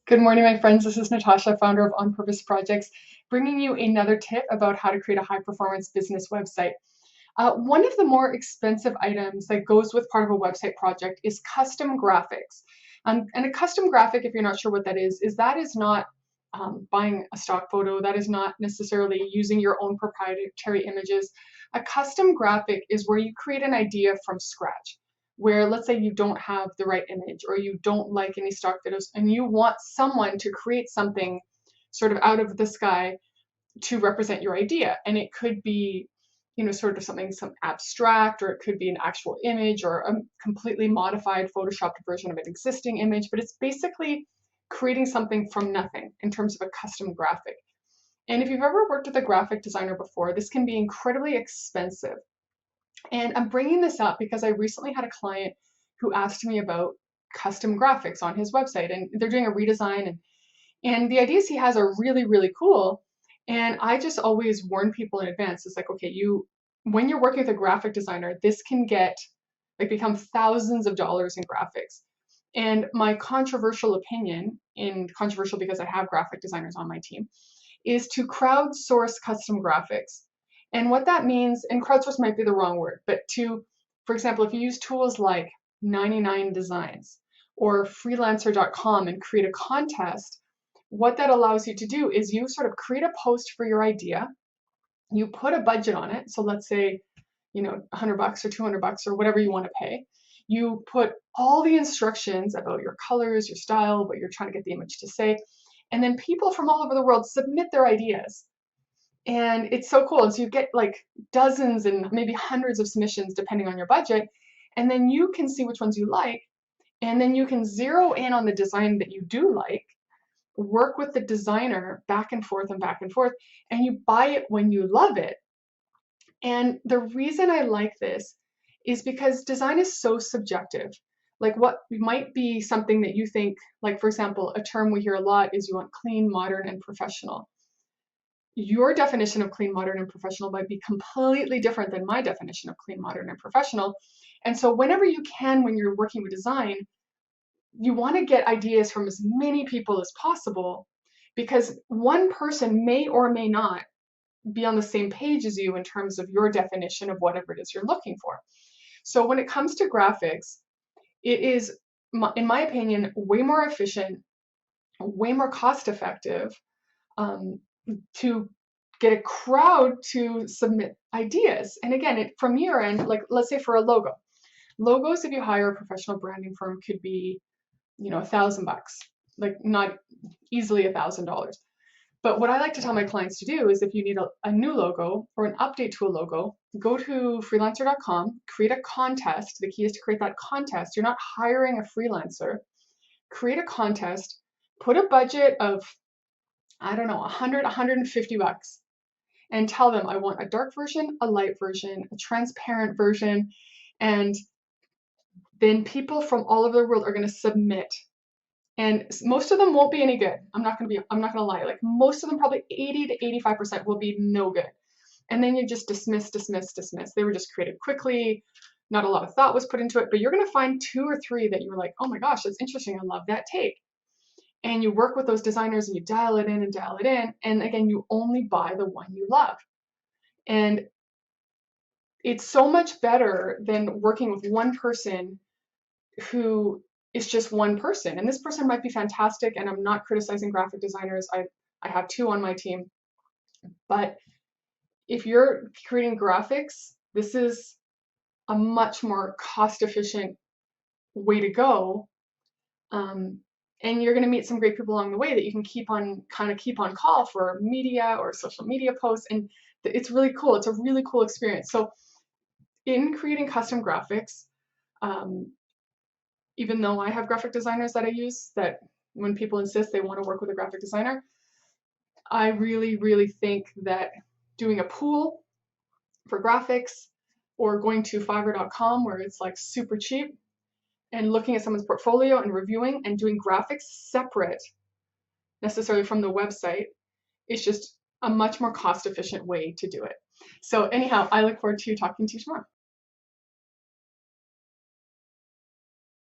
Good morning, my friends. This is Natasha, founder of On Purpose Projects, bringing you another tip about how to create a high performance business website. One of the more expensive items that goes with part of a website project is custom graphics. And a custom graphic, if you're not sure what that is not buying a stock photo, that is not necessarily using your own proprietary images. A custom graphic is where you create an idea from scratch, where let's say you don't have the right image or you don't like any stock photos and you want someone to create something sort of out of the sky to represent your idea. And it could be, sort of some abstract, or it could be an actual image or a completely modified photoshopped version of an existing image, but it's basically creating something from nothing in terms of a custom graphic. And if you've ever worked with a graphic designer before, this can be incredibly expensive. And I'm bringing this up because I recently had a client who asked me about custom graphics on his website, and they're doing a redesign, and the ideas he has are really, really cool. And I just always warn people in advance. It's like, okay, when you're working with a graphic designer, this can become thousands of dollars in graphics. And my controversial opinion, and controversial because I have graphic designers on my team, is to crowdsource custom graphics. And what that means, and crowdsource might be the wrong word, but for example, if you use tools like 99 Designs or freelancer.com and create a contest, what that allows you to do is you sort of create a post for your idea, you put a budget on it. So let's say, $100 or $200 or whatever you want to pay. You put all the instructions about your colors, your style, what you're trying to get the image to say, and then people from all over the world submit their ideas. And it's so cool. And so you get like dozens and maybe hundreds of submissions depending on your budget. And then you can see which ones you like. And then you can zero in on the design that you do like, work with the designer back and forth and back and forth, and you buy it when you love it. And the reason I like this is because design is so subjective. Like what might be something that you think, like for example, a term we hear a lot is you want clean, modern, and professional. Your definition of clean, modern, and professional might be completely different than my definition of clean, modern, and professional. And so whenever you can, when you're working with design, you want to get ideas from as many people as possible, because one person may or may not be on the same page as you in terms of your definition of whatever it is you're looking for. So when it comes to graphics, it is, in my opinion, way more efficient, way more cost effective, to get a crowd to submit ideas. And again, from your end, like let's say for a logo. Logos, if you hire a professional branding firm, could be, $1,000, like not easily $1,000. But what I like to tell my clients to do is if you need a new logo or an update to a logo, go to freelancer.com, create a contest. The key is to create that contest. You're not hiring a freelancer. Create a contest, put a budget of, I don't know, 100, $150, and tell them I want a dark version, a light version, a transparent version, and then people from all over the world are going to submit. And most of them won't be any good. I'm not going to lie. Like most of them, probably 80 to 85% will be no good. And then you just dismiss. They were just created quickly. Not a lot of thought was put into it, but you're going to find 2 or 3 that you're like, oh my gosh, that's interesting. I love that take. And you work with those designers and you dial it in and dial it in. And again, you only buy the one you love. And it's so much better than working with one person who is just one person. And this person might be fantastic, and I'm not criticizing graphic designers. I have 2 on my team. But if you're creating graphics, this is a much more cost efficient way to go. And you're going to meet some great people along the way that you can keep on call for media or social media posts. And it's really cool. It's a really cool experience. So in creating custom graphics, even though I have graphic designers that I use, that when people insist they want to work with a graphic designer, I really, really think that doing a pool for graphics or going to fiverr.com where it's like super cheap and looking at someone's portfolio and reviewing and doing graphics separate necessarily from the website is just a much more cost efficient way to do it. So anyhow, I look forward to talking to you tomorrow.